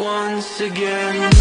once again.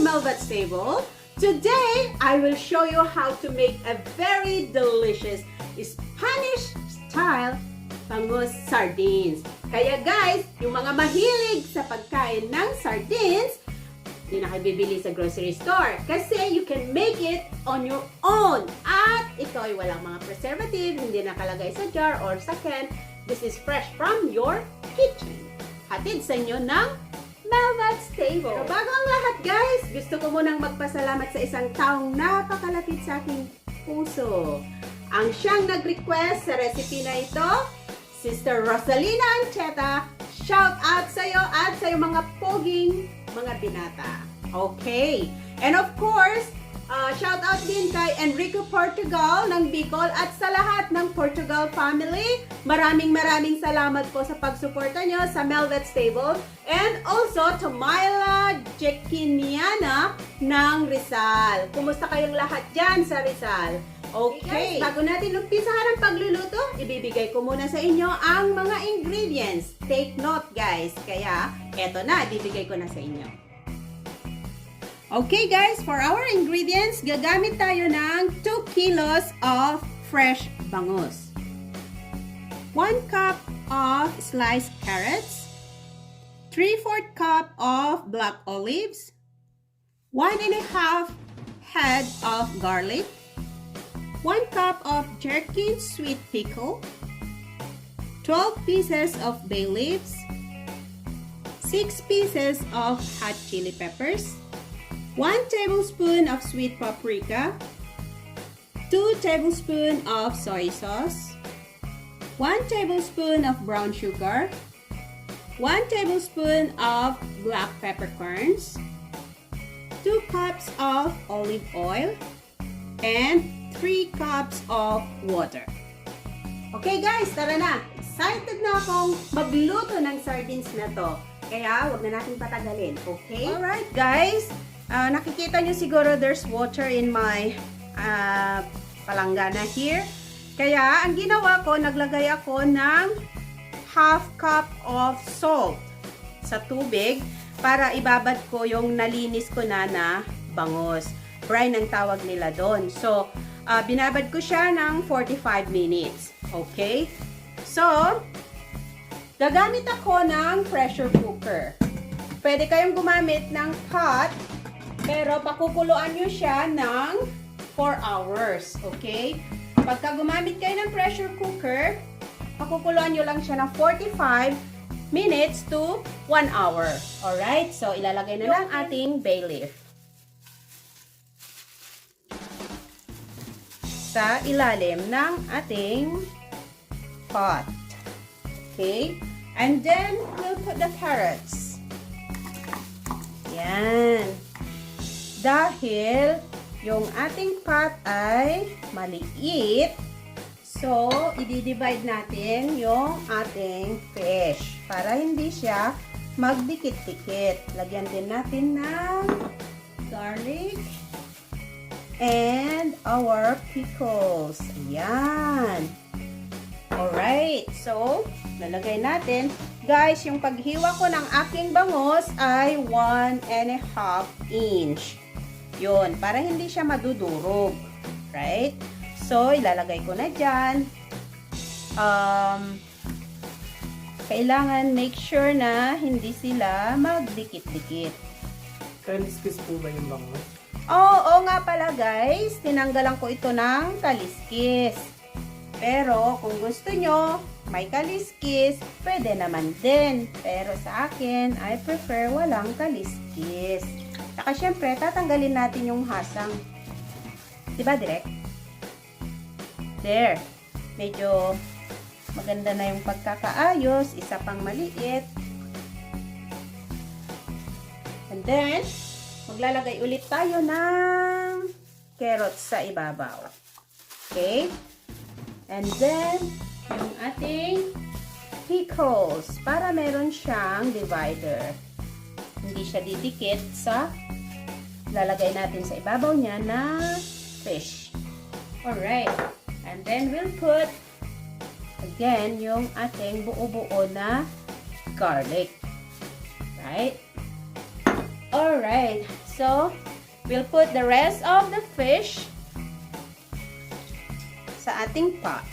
Mhelbeth's table. Today, I will show you how to make a very delicious Spanish style bangus sardines. Kaya guys, yung mga mahilig sa pagkain ng sardines, hindi na kayo bibili sa grocery store kasi you can make it on your own. At ito ay walang mga preservative, hindi nakalagay sa jar or sa can. This is fresh from your kitchen. Hatid sa inyo ng Mhelbeth's table. Pero bago ang lahat guys, gusto ko munang magpasalamat sa isang taong napakalapit sa aking puso. Ang siyang nag-request sa recipe na ito, Sister Rosalina Ancheta. Shout out sa iyo at sa iyong mga poging mga binata. Okay. And of course, shout out din kay Enrico Portugal ng Bicol at sa lahat ng Portugal family. Maraming salamat po sa pagsuporta nyo sa Mhelbeth's table. And also to Myla Jekiniana ng Rizal. Kumusta kayong lahat dyan sa Rizal? Okay, bago natin umpisahan ang pagluluto, ibibigay ko muna sa inyo ang mga ingredients. Take note guys, kaya eto na, ibibigay ko na sa inyo. Okay guys, for our ingredients, gagamit tayo ng 2 kilos of fresh bangus. 1 cup of sliced carrots. 3/4 cup of black olives. 1.5 head of garlic. 1 cup of jerkin sweet pickle. 12 pieces of bay leaves. 6 pieces of hot chili peppers. 1 tablespoon of sweet paprika, 2 tablespoons of soy sauce, 1 tablespoon of brown sugar, 1 tablespoon of black peppercorns, 2 cups of olive oil, and 3 cups of water. Okay guys, tara na! Excited na akong magluto ng sardines na to. Kaya, wag na natin patagalin, okay? Alright guys, nakikita nyo siguro there's water in my palanggana here. Kaya, ang ginawa ko, naglagay ako ng half cup of salt sa tubig para ibabad ko yung nalinis ko na bangus. Brine ang tawag nila doon. So, binabad ko siya ng 45 minutes. Okay? So, gagamit ako ng pressure cooker. Pwede kayong gumamit ng pot, pero pakukuluan nyo siya ng 4 hours. Okay? Pagka gumamit kayo ng pressure cooker, pakukuluan nyo lang siya ng 45 minutes to 1 hour. Alright? So, ilalagay na lang ating bay leaf sa ilalim ng ating pot. Okay? And then, we'll put the carrots. Yan. Dahil yung ating pot ay maliit, so, i-divide natin yung ating fish para hindi siya magdikit-dikit. Lagyan din natin ng garlic and our pickles. Ayan. Alright. So, lalagay natin. Guys, yung paghiwa ko ng aking bangus ay 1.5 inch. Yun. Para hindi siya madudurog. Right? So, ilalagay ko na dyan. Kailangan make sure na hindi sila magdikit-dikit. Kaliskis po ba yung bangus? Oo nga pala guys, tinanggalan ko ito ng kaliskis. Pero kung gusto nyo, may kaliskis, pwede naman din. Pero sa akin, I prefer walang kaliskis. Saka syempre, tatanggalin natin yung hasang. Diba direct? There. Medyo maganda na yung pagkakaayos. Isa pang maliit. And then, maglalagay ulit tayo ng carrots sa ibabaw. Okay? And then, yung ating pickles para meron siyang divider. hindi siya didikit sa lalagay natin sa ibabaw niya na fish. Alright. And then we'll put again yung ating buo-buo na garlic. Right? Alright. So, we'll put the rest of the fish sa ating pot.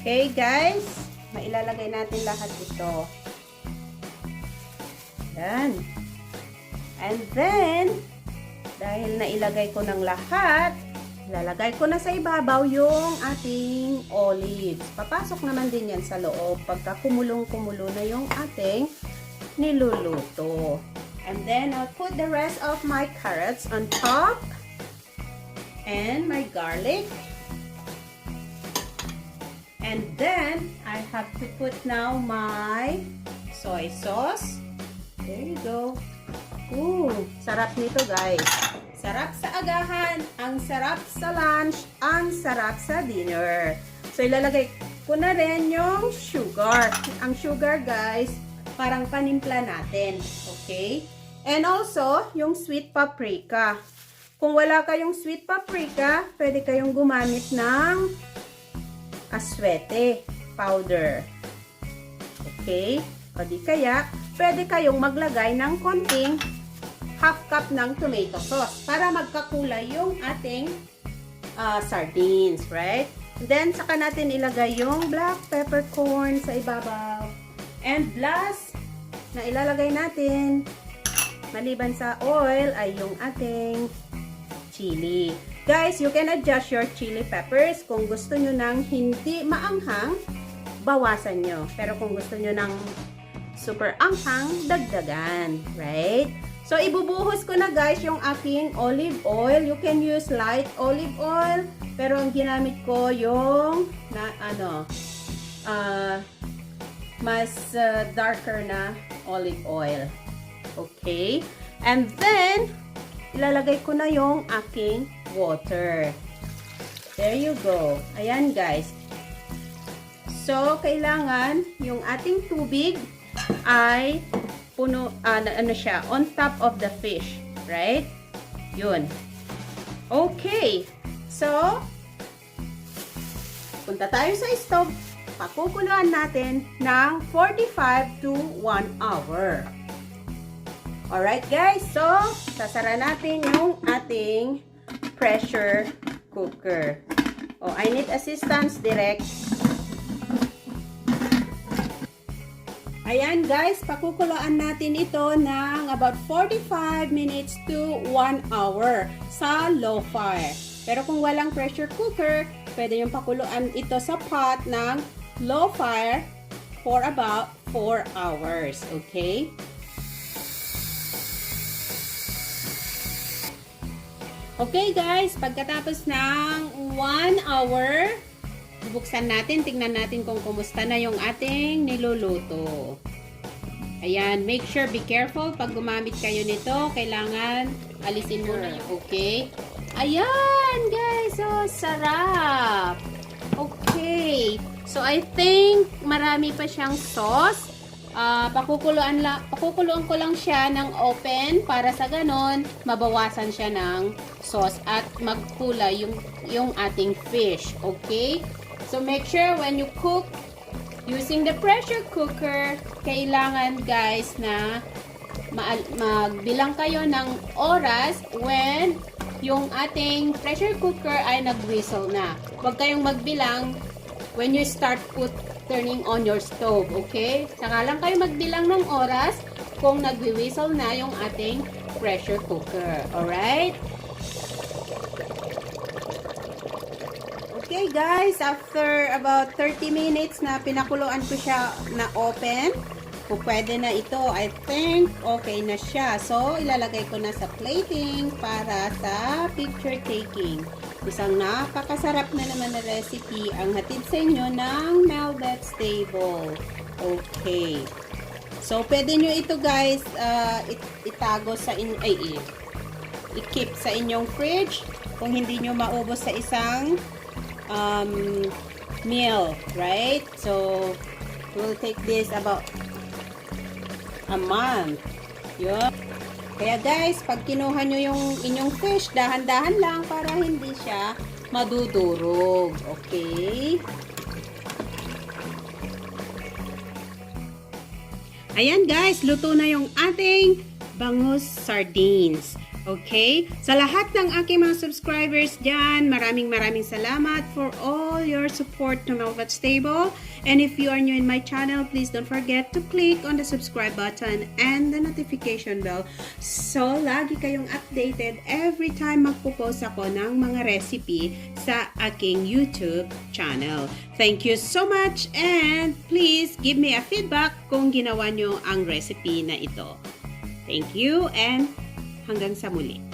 Okay, guys. Mailalagay natin lahat ito. Yan. And then, dahil nailagay ko ng lahat, lalagay ko na sa ibabaw yung ating olives. Papasok naman din yan sa loob pagka kumulong-kumulo na yung ating niluluto. And then, I'll put the rest of my carrots on top. And my garlic. And then, I have to put now my soy sauce. There you go. Ooh, sarap nito guys. Sarap sa agahan, ang sarap sa lunch, ang sarap sa dinner. So, ilalagay ko na rin yung sugar. Ang sugar guys, parang panimpla natin. Okay? And also, yung sweet paprika. Kung wala kayong sweet paprika, pwede kayong gumamit ng aswete powder. Okay? O di kaya, pwede kayong maglagay ng konting half cup ng tomato sauce para magkakulay yung ating sardines, right? And then, saka natin ilagay yung black peppercorn sa ibabaw. And last, na ilalagay natin, maliban sa oil, ay yung ating chili. Guys, you can adjust your chili peppers. Kung gusto nyo ng hindi maanghang, bawasan nyo. Pero kung gusto nyo ng super anghang, dagdagan. Right? So, ibubuhos ko na guys yung aking olive oil. You can use light olive oil. Pero ang ginamit ko yung mas darker na olive oil. Okay? And then, ilalagay ko na yung aking water. There you go. Ayan guys. So, kailangan yung ating tubig ay puno, siya, on top of the fish. Right? Yun. Okay. So, punta tayo sa stove. Pakukuluan natin ng 45 to 1 hour. Alright guys, so sasara natin yung ating pressure cooker. Oh, I need assistance direct. Ayan guys, pakukuluan natin ito ng about 45 minutes to 1 hour sa low fire. Pero kung walang pressure cooker, pwede yung pakuluan ito sa pot ng low fire for about 4 hours. Okay? Okay guys, pagkatapos ng 1 hour, bubuksan natin, tingnan natin kung kumusta na yung ating niluluto. Ayan, make sure, be careful, pag gumamit kayo nito, kailangan alisin muna yung okay. Ayan guys, so sarap. Okay, so I think marami pa siyang sauce. Pakukuluan ko lang siya ng open para sa ganon mabawasan siya ng sauce at magkulay yung ating fish. Okay? So make sure when you cook using the pressure cooker, kailangan guys na magbilang kayo ng oras when yung ating pressure cooker ay nag-whistle na. Huwag kayong magbilang when you start turning on your stove, okay? Saka lang kayo magbilang ng oras kung nagwi-whistle na yung ating pressure cooker. Alright? Okay guys, after about 30 minutes na pinakuluan ko siya na open, kung pwede na ito, I think okay na siya. So, ilalagay ko na sa plating para sa picture taking. Isang napakasarap na naman na recipe ang hatid sa inyo ng Mhelbeth's Table. Okay. So, pwede nyo ito guys, itago sa i-keep sa inyong fridge kung hindi nyo maubos sa isang meal. Right? So, will take this about a month. Yun. Kaya guys, pag kinuha nyo yung inyong fish, dahan-dahan lang para hindi siya madudurog. Okay? Ayan guys, luto na yung ating bangus sardines. Okay? Sa lahat ng aking mga subscribers dyan, maraming salamat for all your support to Mhelbeth's Table. And if you are new in my channel, please don't forget to click on the subscribe button and the notification bell. So, lagi kayong updated every time magpo-post ako ng mga recipe sa aking YouTube channel. Thank you so much and please give me a feedback kung ginawa nyo ang recipe na ito. Thank you and hanggang sa muli.